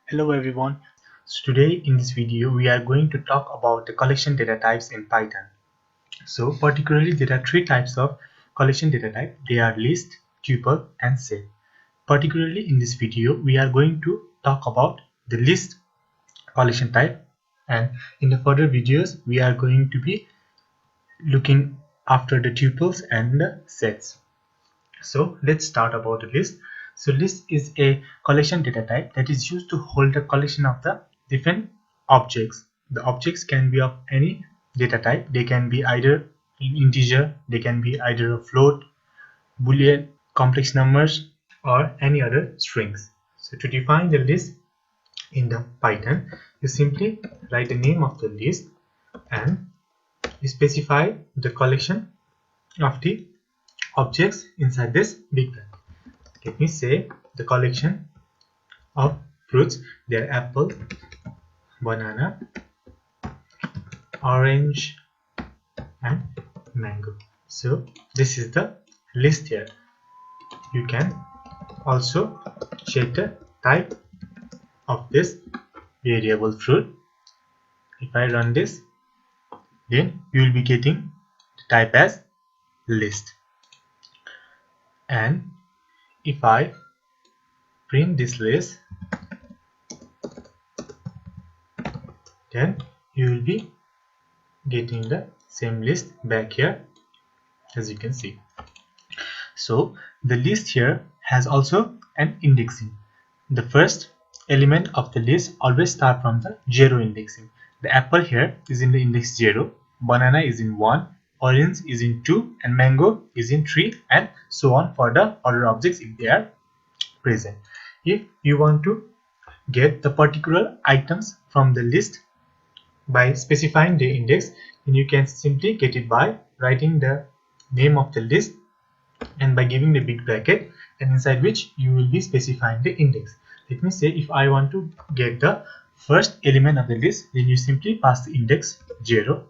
Hello everyone. So today in this video we are going to talk about the collection data types in Python. So particularly there are three types of collection data type. They are list, tuple and set. Particularly in this video we are going to talk about the list collection type, and in the further videos we are going to be looking after the tuples and the sets. So let's start about the list. So list is a collection data type that is used to hold a collection of the different objects. The objects can be of any data type. They can be either in integer, they can be either a float, boolean, complex numbers or any other strings. So to define the list in the Python, you simply write the name of the list and you specify the collection of the objects inside this big bag. Let me say the collection of fruits. They are apple, banana, orange and mango. So this is the list here. You can also check the type of this variable fruit. If I run this, then you will be getting the type as list. And if I print this list, then you will be getting the same list back here, as you can see. So the list here has also an indexing. The first element of the list always start from the 0 indexing. The apple here is in the index 0, banana is in 1, orange is in 2 and mango is in 3, and so on for the other objects if they are present. If you want to get the particular items from the list by specifying the index, then you can simply get it by writing the name of the list and by giving the big bracket, and inside which you will be specifying the index. Let me say if I want to get the first element of the list, then you simply pass the index 0.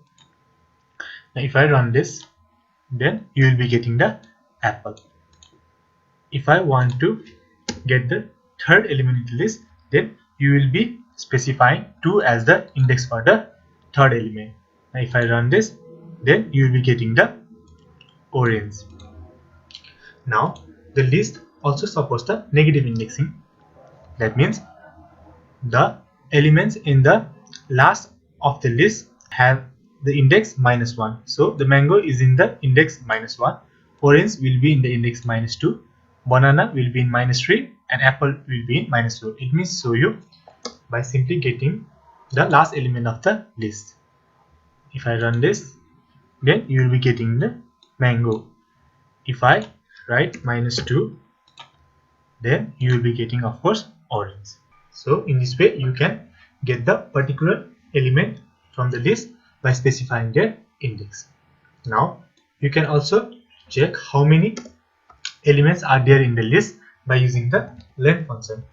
Now if I run this, then you will be getting the apple. If I want to get the third element in the list, then you will be specifying 2 as the index for the third element. Now if I run this, then you will be getting the orange. Now the list also supports the negative indexing. That means the elements in the last of the list have the index -1. So the mango is in the index -1, orange will be in the index -2, banana will be in -3 and apple will be in -4. It means show you by simply getting the last element of the list. If I run this, then you will be getting the mango. If I write -2, then you will be getting of course orange. So in this way you can get the particular element from the list by specifying their index. Now you can also check how many elements are there in the list by using the len function.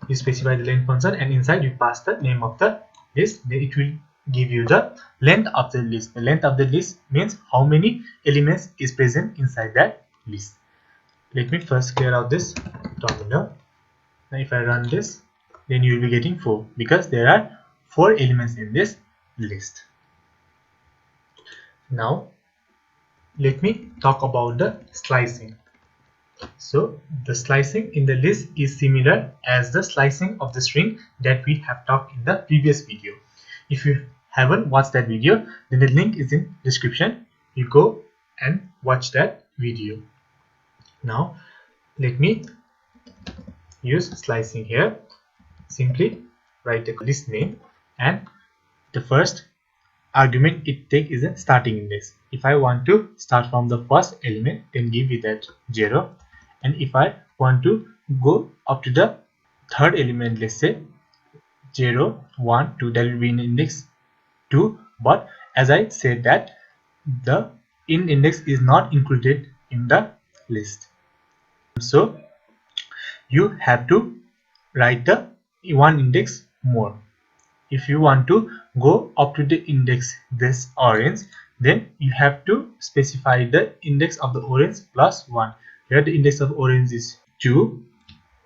You specify the len function and inside you pass the name of the list, then it will give you the length of the list. The length of the list means how many elements is present inside that list. Let me first clear out this terminal. Now if I run this, then you will be getting 4 because there are 4 elements in this list. Now let me talk about the slicing. So the slicing in the list is similar as the slicing of the string that we have talked in the previous video. If you haven't watched that video, then the link is in description. You go and watch that video. Now let me use slicing here. Simply write the list name and the first argument it takes is a starting index. If I want to start from the first element, then give it at 0, and if I want to go up to the third element, let's say 0, 1, 2, that will be in index 2, but as I said that the index is not included in the list, so you have to write the one index more. If you want to go up to the index this orange, then you have to specify the index of the orange plus 1. Here the index of orange is 2.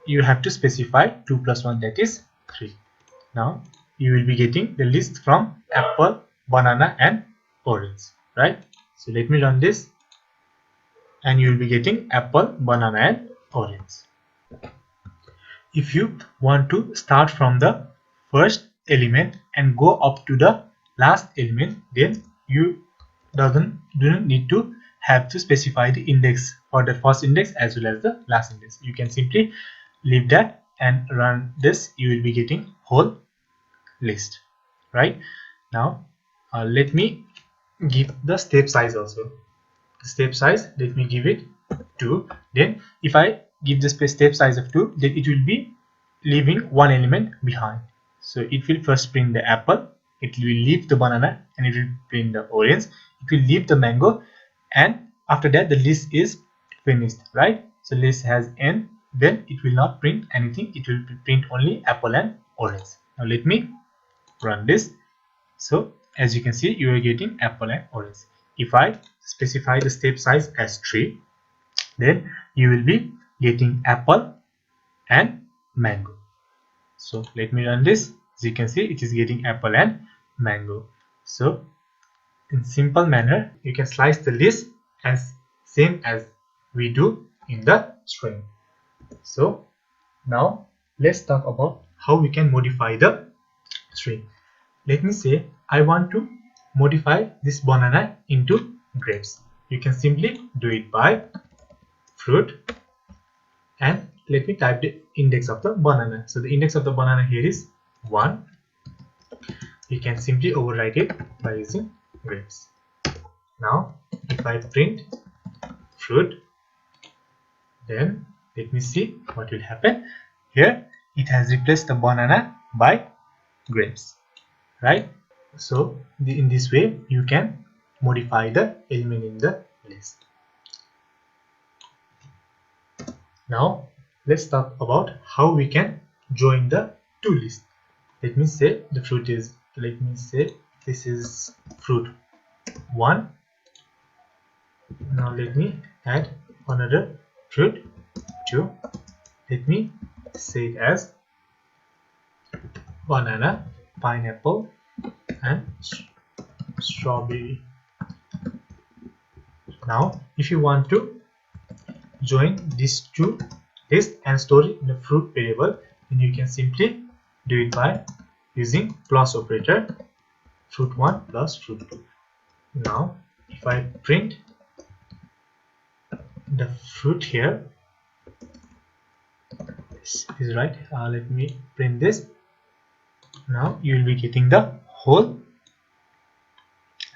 You have to specify 2 plus 1, that is 3. Now you will be getting the list from apple, banana and orange, right? So let me run this, and you will be getting apple, banana and orange. If you want to start from the first element and go up to the last element, then you don't need to have to specify the index for the first index as well as the last index. You can simply leave that and run this. You will be getting whole list, right? Now let me give the step size also. The step size, let me give it 2. Then if I give the step size of 2, then it will be leaving one element behind. So it will first print the apple, it will leave the banana, and it will print the orange, it will leave the mango, and after that the list is finished, right? So list has n, then it will not print anything, it will print only apple and orange. Now let me run this. So as you can see, you are getting apple and orange. If I specify the step size as 3, then you will be getting apple and mango. So let me run this. As you can see, it is getting apple and mango. So in simple manner, you can slice the list as same as we do in the string. So now let's talk about how we can modify the string. Let me say I want to modify this banana into grapes. You can simply do it by fruit, and let me type the index of the banana. So the index of the banana here is 1. You can simply overwrite it by using grapes. Now if I print fruit, then let me see what will happen. Here it has replaced the banana by grapes, right? So in this way you can modify the element in the list. Now let's talk about how we can join the two lists. Let me say the fruit is, let me say this is fruit 1. Now let me add another fruit 2. Let me say it as banana, pineapple and strawberry. Now if you want to join these two lists and store it in a fruit variable, then you can simply do it by using plus operator, fruit 1 plus fruit 2. Now if I print the fruit here, this is right. Let me print this. Now you will be getting the whole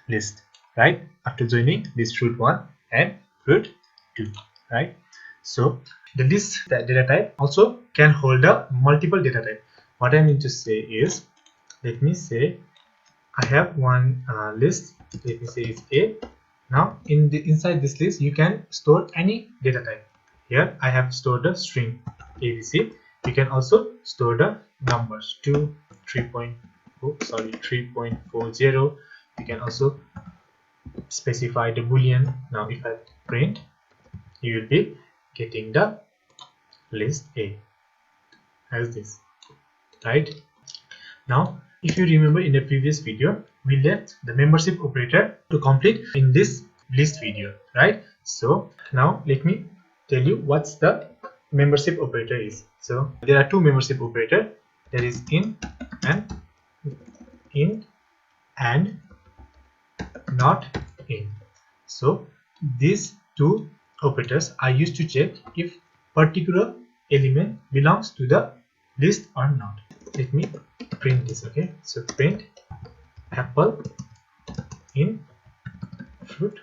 list, right, after joining this fruit 1 and fruit 2, right? So the list data type also can hold a multiple data type. What I mean to say is, let me say I have one list, let me say it's A. Now inside this list you can store any data type. Here I have stored the string ABC. You can also store the numbers 2, 3.40. You can also specify the boolean. Now if I print, you will be getting the list A as this, right? Now if you remember, in the previous video we left the membership operator to complete in this list video, right? So now let me tell you what's the membership operator is. So there are two membership operator, there is in and not in. So these two operators are used to check if particular element belongs to the list or not. Let me print this. Okay, so print apple in fruit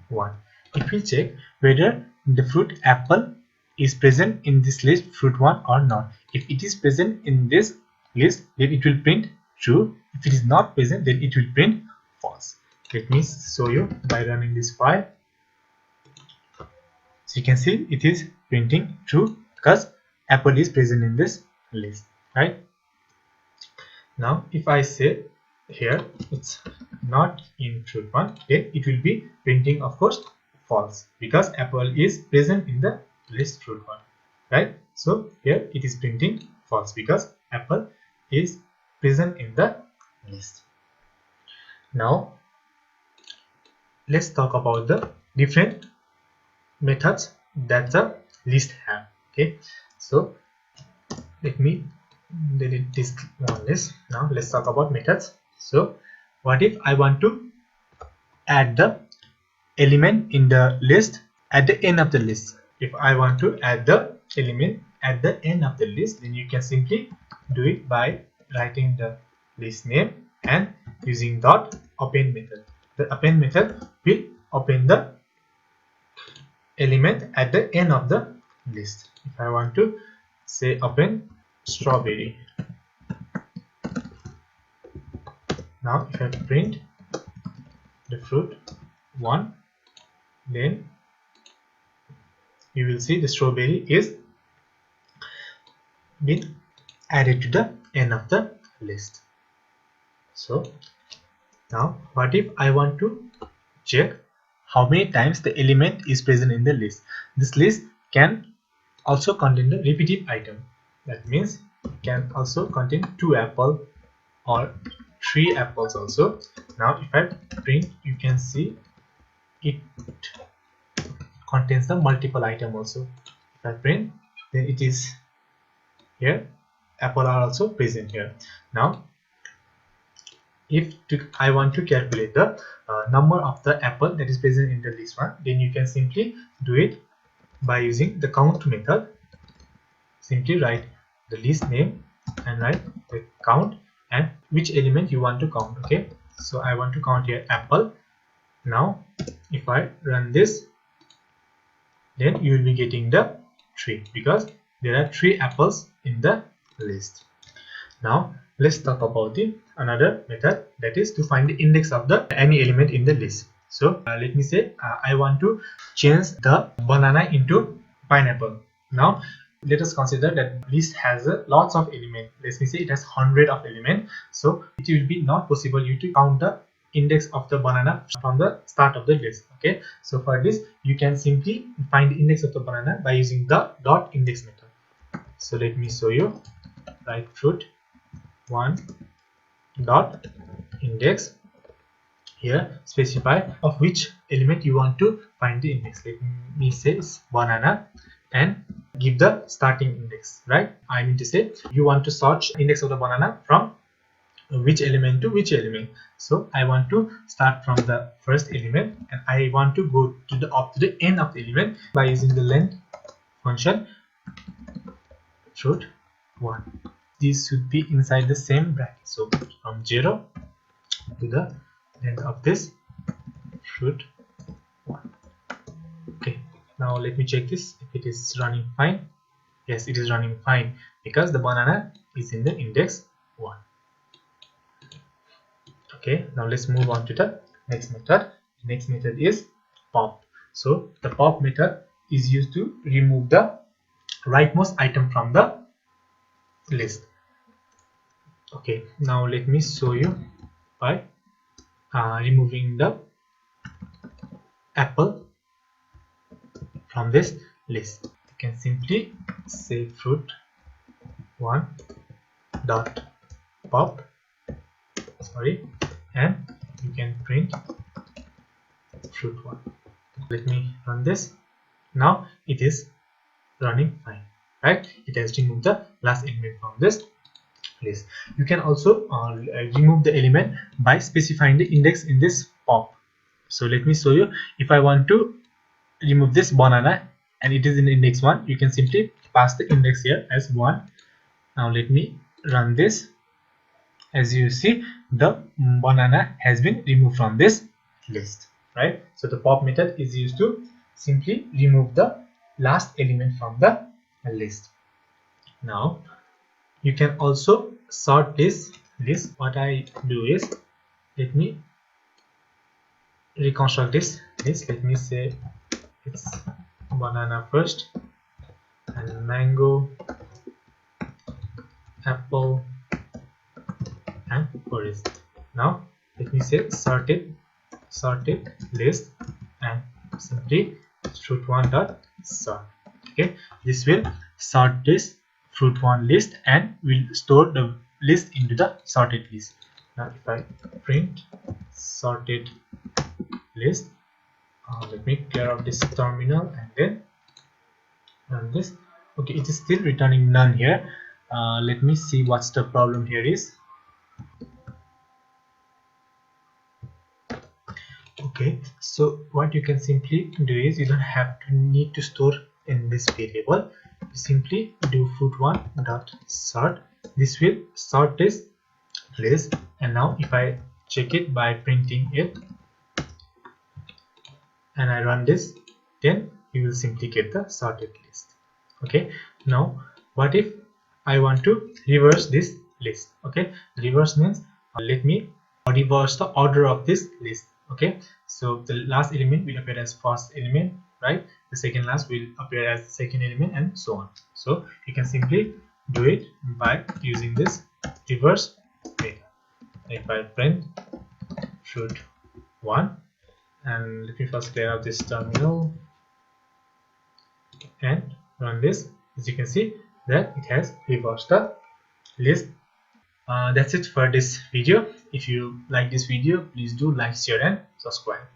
1. It will check whether the fruit apple is present in this list fruit 1 or not. If it is present in this list, then it will print true. If it is not present, then it will print false. Let me show you by running this file. So you can see it is printing true because apple is present in this list, right? Now if I say here it's not in fruit1, then it will be printing, of course, false, because apple is present in the list fruit1, right? So here it is printing false because apple is present in the list. Now let's talk about the different methods that the list have. Okay, so let me delete this one list. Now let's talk about methods. So what if I want to add the element in the list at the end of the list? If I want to add the element at the end of the list, then you can simply do it by writing the list name and using dot append method. The append method will append the element at the end of the list. If I want to say append strawberry, now if I print the fruit 1, then you will see the strawberry is been added to the end of the list. So now what if I want to check how many times the element is present in the list? This list can also contain the repetitive item. That means it can also contain 2 apples or 3 apples also. Now if I print, you can see it contains the multiple item also. If I print, then it is here apple are also present here. Now if I want to calculate the number of the apple that is present in the list 1, then you can simply do it by using the count method. Simply write the list name and write the count and which element you want to count. Okay, so I want to count here apple. Now if I run this, then you will be getting the 3 because there are 3 apples in the list. Now let's talk about the another method, that is to find the index of the any element in the list. So let me say I want to change the banana into pineapple. Now let us consider that list has lots of elements. Let me say it has 100 of elements. So it will be not possible you to count the index of the banana from the start of the list. Okay, so for this you can simply find the index of the banana by using the dot index method. So let me show you. Write fruit 1 dot index. Here specify of which element you want to find the index. Let me say banana and give the starting index, right? I mean to say you want to search index of the banana from which element to which element. So I want to start from the first element and I want to go to the up to the end of the element by using the length function fruit 1. These should be inside the same bracket. So from 0 to the end of this fruit 1. Okay, now let me check this if it is running fine. Yes, it is running fine because the banana is in the index 1. Okay, now let's move on to the next method. The next method is pop. So the pop method is used to remove the rightmost item from the list. Okay, now let me show you by removing the apple from this list. You can simply say fruit 1 dot pop, and you can print fruit 1. Let me run this. Now it is running fine, right? It has removed the last element from this list. You can also remove the element by specifying the index in this pop. So let me show you. If I want to remove this banana and it is in index 1, you can simply pass the index here as 1. Now let me run this. As you see, the banana has been removed from this list, right? So the pop method is used to simply remove the last element from the list. Now you can also sort this list. What I do is, let me reconstruct this list. Let me say it's banana first and mango, apple and orange. Now let me say sorted list and simply fruit1 dot sort. Okay, this will sort this fruit1 list and will store the list into the sorted list. Now if I print sorted list, let me clear out this terminal and then run this. Okay, it is still returning none here. Let me see what's the problem here is. Okay, so what you can simply do is you don't have to need to store in this variable. You simply do fruit1 dot sort. This will sort this list, and now if I check it by printing it and I run this, then you will simply get the sorted list. Okay, now what if I want to reverse this list? Okay, reverse means let me reverse the order of this list. Okay, so the last element will appear as first element, right? The second last will appear as the second element, and so on. So you can simply do it by using this reverse method. If I print fruit1, and let me first clear out this terminal and run this. As you can see that it has reversed the list. That's it for this video. If you like this video, please do like, share and subscribe.